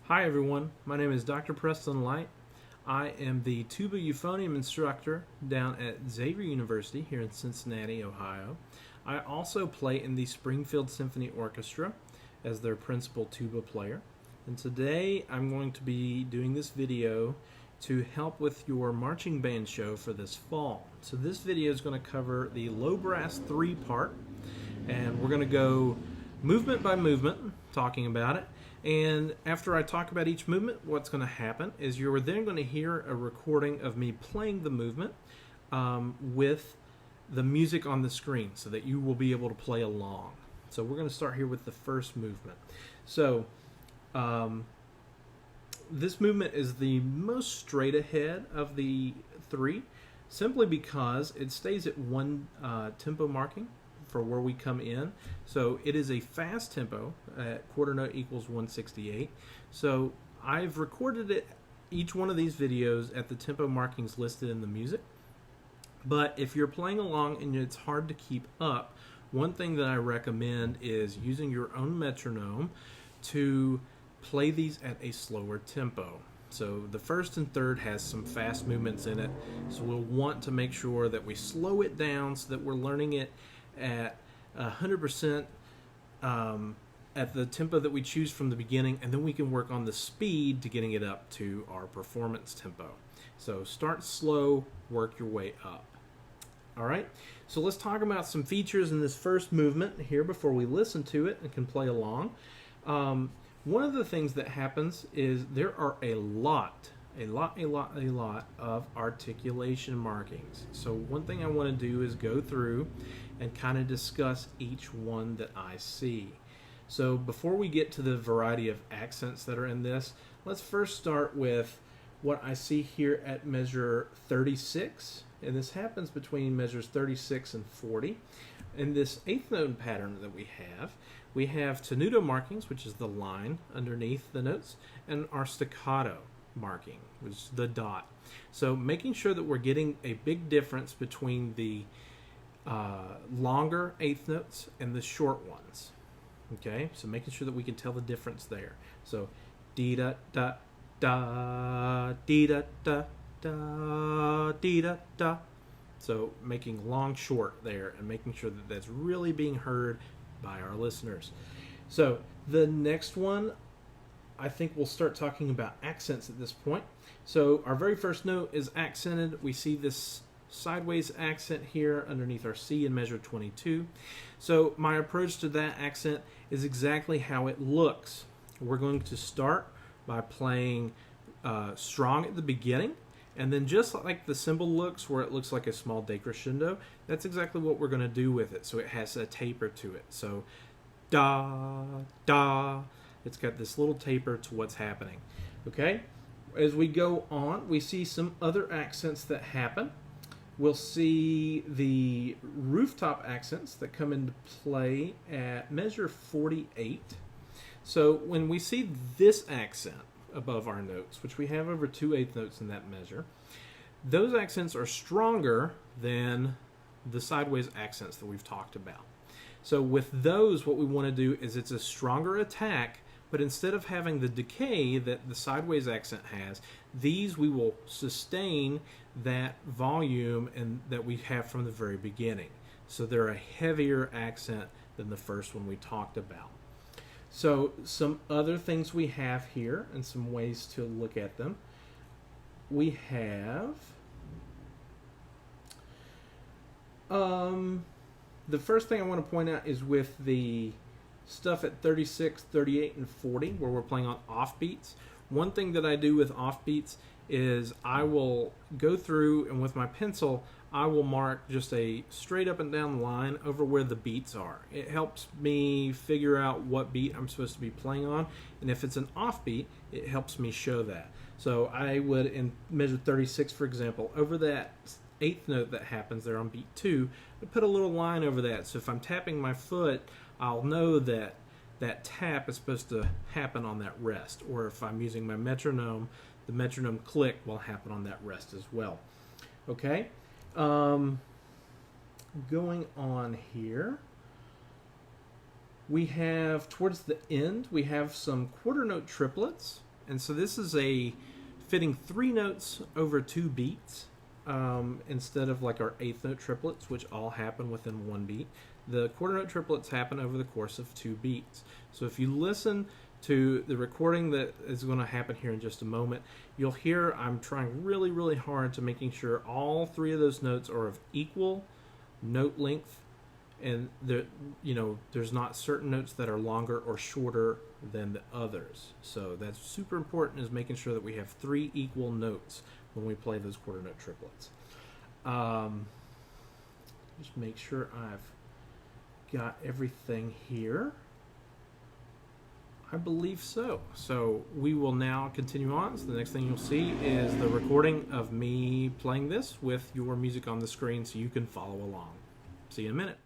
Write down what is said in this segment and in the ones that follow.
Hi everyone, my name is Dr. Preston Light. I am the Tuba euphonium instructor down at Xavier University here in Cincinnati, Ohio. I also play in the Springfield Symphony Orchestra as their principal tuba player. And today I'm going to be doing this video to help with your marching band show for this fall. So this video is going to cover the low brass 3 part, and we're going to go movement by movement talking about it. And after I talk about each movement, what's going to happen is you're then going to hear a recording of me playing the movement with the music on the screen so that you will be able to play along. So we're going to start here with the first movement. So this movement is the most straight ahead of the 3, simply because it stays at 1 tempo marking for where we come in. So it is a fast tempo at quarter note equals 168. So I've recorded it, each one of these videos, at the tempo markings listed in the music. But if you're playing along and it's hard to keep up, one thing that I recommend is using your own metronome to play these at a slower tempo. So the first and third has some fast movements in it, so we'll want to make sure that we slow it down so that we're learning it at 100% at the tempo that we choose from the beginning, and then we can work on the speed to getting it up to our performance tempo. So start slow, work your way up. Alright, so let's talk about some features in this first movement here before we listen to it and can play along. One of the things that happens is there are a lot of articulation markings. So one thing I want to do is go through and kind of discuss each one that I see. So before we get to the variety of accents that are in this, let's first start with what I see here at measure 36, and this happens between measures 36 and 40. In this 8th note pattern that we have tenuto markings, which is the line underneath the notes, and our staccato marking, which is the dot. So making sure that we're getting a big difference between the longer 8th notes and the short ones. Okay, so making sure that we can tell the difference there. So dee da da da, dee da da da, dee da da. So making long short there and making sure that that's really being heard by our listeners. So the next one, I think we'll start talking about accents at this point. So our very first note is accented. We see this sideways accent here underneath our C in measure 22. So my approach to that accent is exactly how it looks. We're going to start by playing strong at the beginning, and then just like the symbol looks, where it looks like a small decrescendo, that's exactly what we're going to do with it. So it has a taper to it. So da, da. It's got this little taper to what's happening. Okay? As we go on, we see some other accents that happen. We'll see the rooftop accents that come into play at measure 48. So when we see this accent above our notes, which we have over 2 8th notes in that measure, those accents are stronger than the sideways accents that we've talked about. So with those, what we want to do is it's a stronger attack, but instead of having the decay that the sideways accent has, these we will sustain that volume and that we have from the very beginning. So they're a heavier accent than the first one we talked about. So some other things we have here and some ways to look at them. We have the first thing I want to point out is with the stuff at 36, 38, and 40, where we're playing on offbeats. One thing that I do with offbeats is I will go through and with my pencil I will mark just a straight up and down line over where the beats are. It helps me figure out what beat I'm supposed to be playing on, and if it's an offbeat, it helps me show that. So I would, in measure 36 for example, over that 8th note that happens there on beat 2, I put a little line over that, so if I'm tapping my foot, I'll know that that tap is supposed to happen on that rest, or if I'm using my metronome, the metronome click will happen on that rest as well. Okay, going on here, we have towards the end we have some quarter note triplets And so this is a fitting 3 notes over 2 beats instead of like our 8th note triplets, which all happen within 1 beat. The quarter note triplets happen over the course of 2 beats. So if you listen to the recording that is going to happen here in just a moment, you'll hear I'm trying really, really hard to making sure all 3 of those notes are of equal note length, and there's not certain notes that are longer or shorter than the others. So that's super important, is making sure that we have 3 equal notes when we play those quarter note triplets. Just make sure I've got everything here. I believe so. So we will now continue on. So the next thing you'll see is the recording of me playing this with your music on the screen so you can follow along. See you in a minute.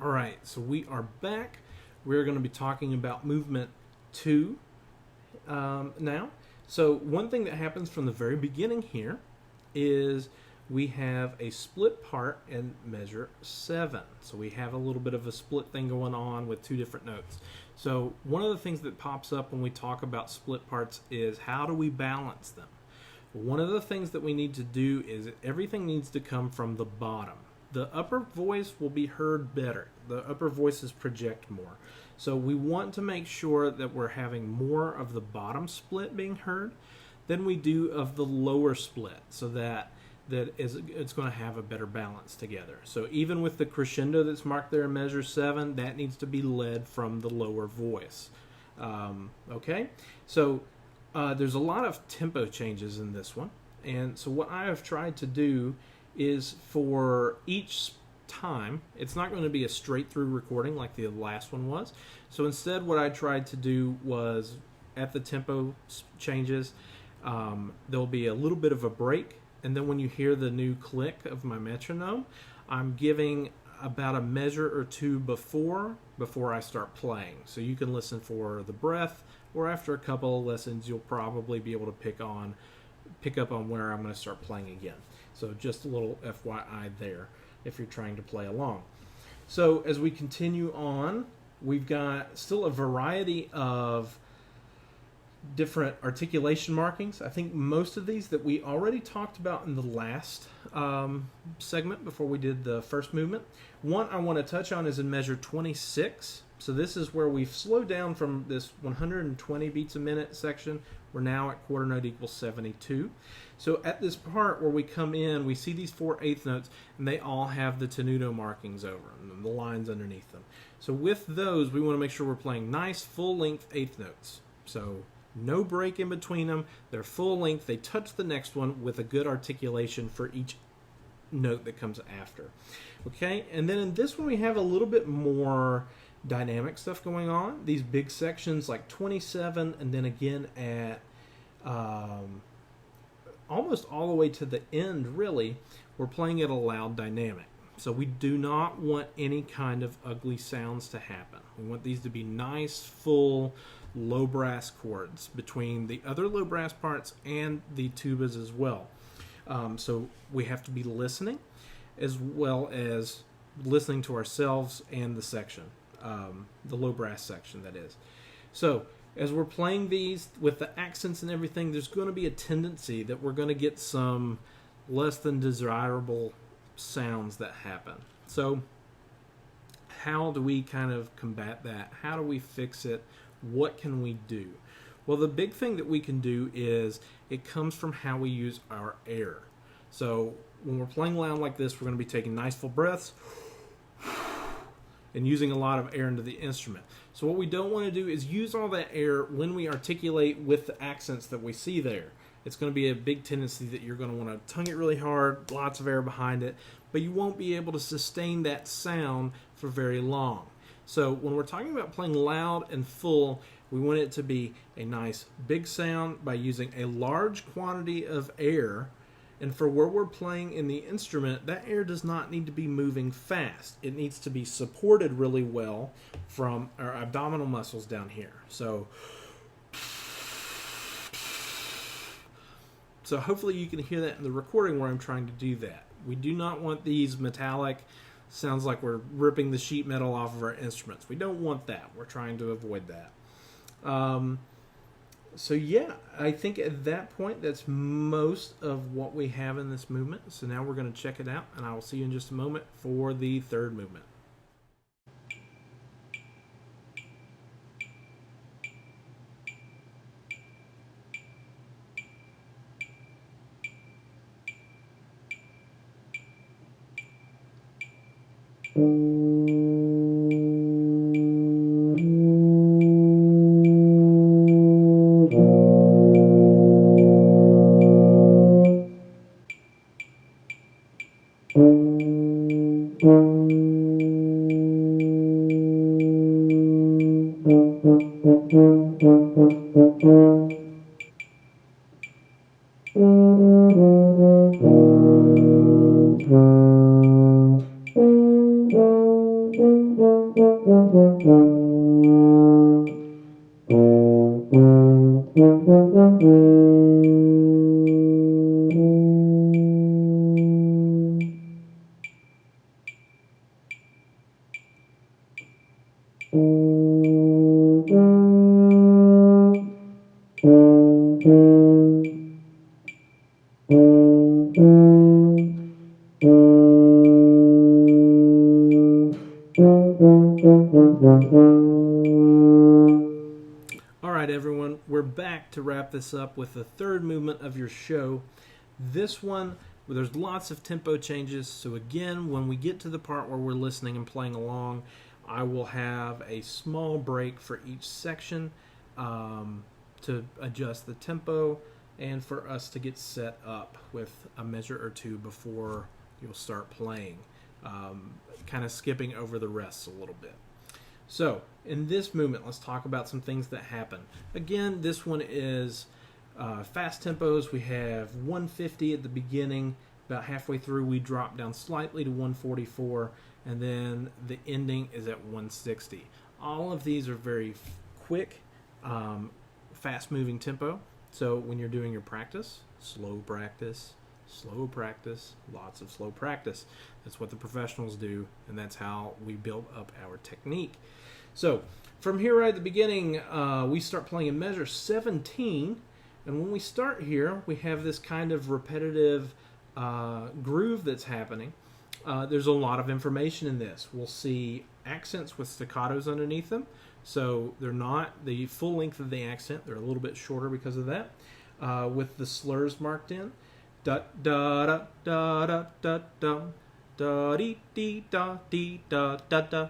Alright, so we are back. We're going to be talking about movement 2 now. So one thing that happens from the very beginning here is we have a split part in measure 7. So we have a little bit of a split thing going on with 2 different notes. So one of the things that pops up when we talk about split parts is how do we balance them? One of the things that we need to do is everything needs to come from the bottom. The upper voice will be heard better. The upper voices project more. So we want to make sure that we're having more of the bottom split being heard than we do of the lower split, so that it's going to have a better balance together. So even with the crescendo that's marked there in measure 7, that needs to be led from the lower voice. Okay? So there's a lot of tempo changes in this one. And so what I have tried to do is for each time, it's not going to be a straight through recording like the last one was. So instead what I tried to do was, at the tempo changes, there'll be a little bit of a break, and then when you hear the new click of my metronome, I'm giving about a measure or 2 before I start playing. So you can listen for the breath, or after a couple of lessons you'll probably be able to pick up on where I'm going to start playing again. So just a little FYI there if you're trying to play along. So as we continue on, we've got still a variety of different articulation markings. I think most of these that we already talked about in the last segment before we did the first movement. One I want to touch on is in measure 26. So this is where we've slowed down from this 120 beats a minute section. We're now at quarter note equals 72. So at this part where we come in, we see these 4 eighth notes, and they all have the tenuto markings over them, the lines underneath them. So with those, we want to make sure we're playing nice full-length eighth notes. So no break in between them. They're full length. They touch the next one with a good articulation for each note that comes after. Okay, and then in this one we have a little bit more dynamic stuff going on. These big sections like 27, and then again at almost all the way to the end, really, we're playing at a loud dynamic. So we do not want any kind of ugly sounds to happen. We want these to be nice, full, low brass chords between the other low brass parts and the tubas as well. So we have to be listening, as well as listening to ourselves and the section, the low brass section, that is. So as we're playing these with the accents and everything, there's going to be a tendency that we're going to get some less than desirable sounds that happen. So how do we kind of combat that? How do we fix it? What can we do? Well, the big thing that we can do is it comes from how we use our air. So when we're playing loud like this, we're going to be taking nice full breaths and using a lot of air into the instrument. So what we don't want to do is use all that air when we articulate with the accents that we see there. It's going to be a big tendency that you're going to want to tongue it really hard, lots of air behind it, but you won't be able to sustain that sound for very long. So when we're talking about playing loud and full, we want it to be a nice big sound by using a large quantity of air. And for where we're playing in the instrument, that air does not need to be moving fast. It needs to be supported really well from our abdominal muscles down here. So hopefully you can hear that in the recording where I'm trying to do that. We do not want these metallic, sounds like we're ripping the sheet metal off of our instruments. We don't want that. We're trying to avoid that. So yeah, I think at that point that's most of what we have in this movement. So now we're going to check it out, and I will see you in just a moment for the third movement. Alright everyone, we're back to wrap this up with the third movement of your show. This one, there's lots of tempo changes, so again, when we get to the part where we're listening and playing along, I will have a small break for each section to adjust the tempo and for us to get set up with a measure or two before you'll start playing, kind of skipping over the rest a little bit. So, in this movement, let's talk about some things that happen. Again, this one is fast tempos. We have 150 at the beginning. About halfway through, we drop down slightly to 144, and then the ending is at 160. All of these are very quick, fast-moving tempo. So when you're doing your practice, slow practice, lots of slow practice. That's what the professionals do, and that's how we build up our technique. So from here right at the beginning, we start playing in measure 17, and when we start here, we have this kind of repetitive groove that's happening. There's a lot of information in this. We'll see accents with staccatos underneath them, so they're not the full length of the accent. They're a little bit shorter because of that, with the slurs marked in. Da da da da da da da da dee dee da dee da da da.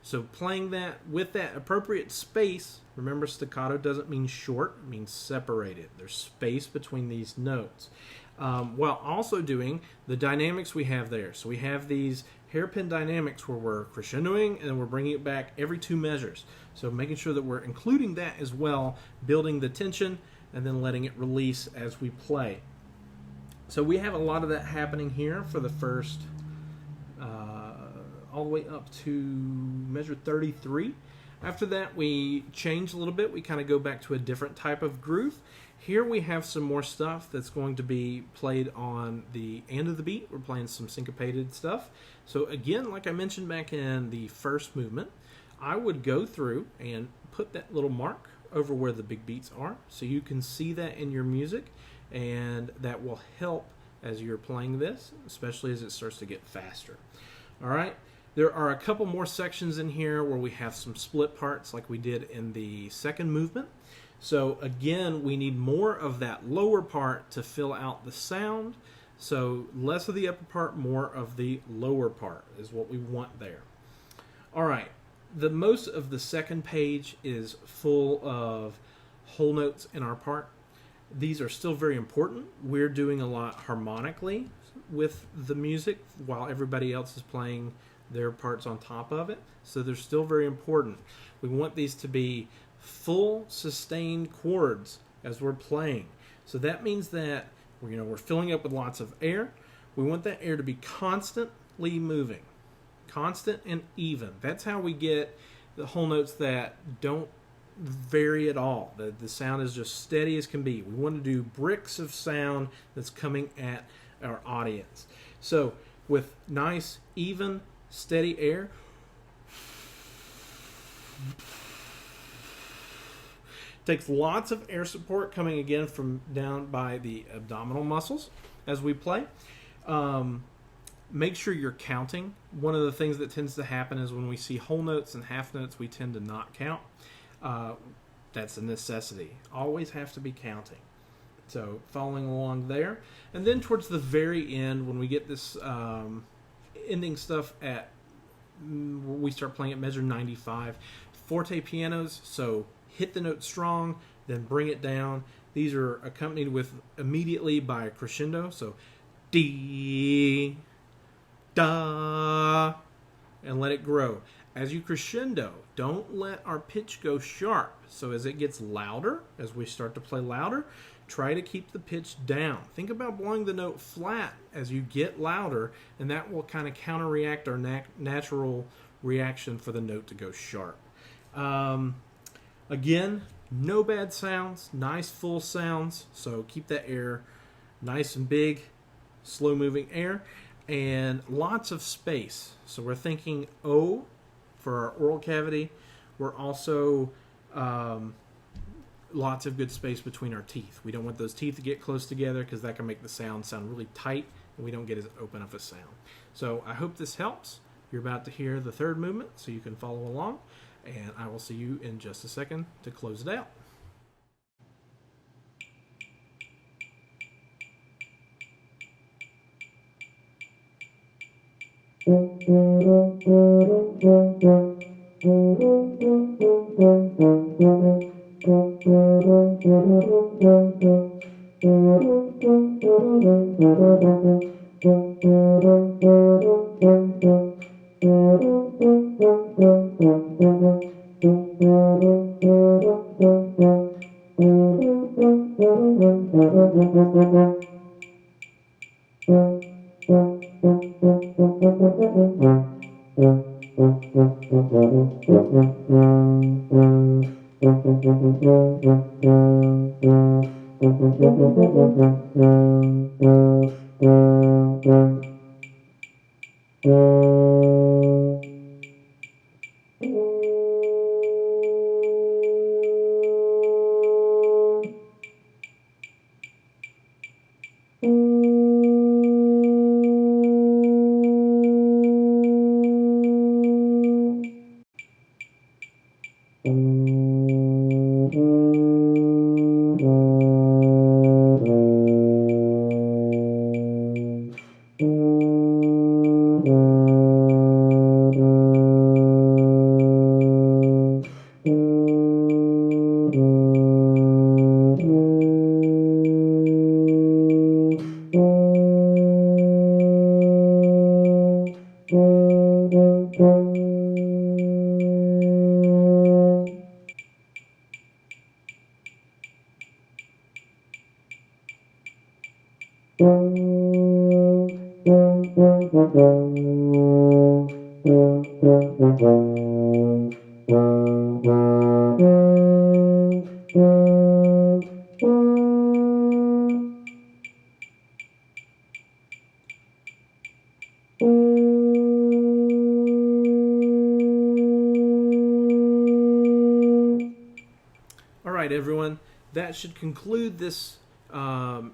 So playing that with that appropriate space. Remember, staccato doesn't mean short; it means separated. There's space between these notes, while also doing the dynamics we have there. So we have these hairpin dynamics where we're crescendoing and we're bringing it back every 2 measures. So making sure that we're including that as well, building the tension and then letting it release as we play. So we have a lot of that happening here for the first, all the way up to measure 33. After that, we change a little bit. We kind of go back to a different type of groove. Here we have some more stuff that's going to be played on the end of the beat. We're playing some syncopated stuff. So again, like I mentioned back in the first movement, I would go through and put that little mark over where the big beats are so you can see that in your music, and that will help as you're playing this, especially as it starts to get faster. All right, There are a couple more sections in here where we have some split parts like we did in the second movement. So again, we need more of that lower part to fill out the sound. So less of the upper part, more of the lower part is what we want there. All right, the most of the second page is full of whole notes in our part. These are still very important. We're doing a lot harmonically with the music while everybody else is playing their parts on top of it. So they're still very important. We want these to be full sustained chords as we're playing. So that means that we're filling up with lots of air. We want that air to be constantly moving, constant and even. That's how we get the whole notes that don't vary at all. The sound is just steady as can be. We want to do bricks of sound that's coming at our audience. So with nice, even, steady air, takes lots of air support coming again from down by the abdominal muscles as we play. Make sure you're counting. One of the things that tends to happen is when we see whole notes and half notes, we tend to not count. That's a necessity. Always have to be counting. So following along there. And then towards the very end, when we get this ending stuff at, we start playing at measure 95. Forte pianos, so hit the note strong, then bring it down. These are accompanied with immediately by a crescendo, so D, da, and let it grow. As you crescendo, don't let our pitch go sharp. So as it gets louder, as we start to play louder, try to keep the pitch down. Think about blowing the note flat as you get louder, and that will kind of counteract our natural reaction for the note to go sharp. Again, no bad sounds, nice full sounds, so keep that air nice and big, slow moving air, and lots of space. So we're thinking O for our oral cavity. We're also lots of good space between our teeth. We don't want those teeth to get close together because that can make the sound really tight, and we don't get as open of a sound. So I hope this helps. You're about to hear the third movement, so you can follow along, and I will see you in just a second to close it out. Alright everyone, that should conclude this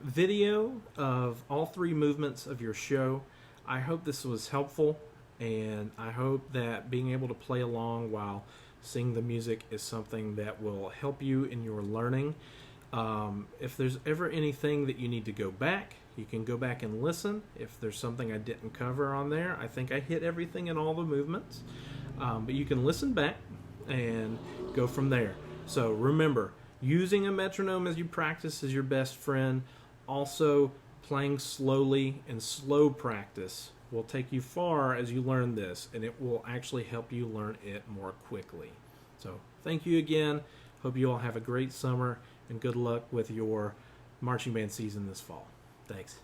video of all three movements of your show. I hope this was helpful. and I hope that being able to play along while sing the music is something that will help you in your learning. If there's ever anything that you need to go back, you can go back and listen. If there's something I didn't cover on there, I think I hit everything in all the movements. But you can listen back and go from there. So remember, using a metronome as you practice is your best friend. Also, playing slowly and slow practice will take you far as you learn this, and it will actually help you learn it more quickly. So thank you again. Hope you all have a great summer, and good luck with your marching band season this fall. Thanks.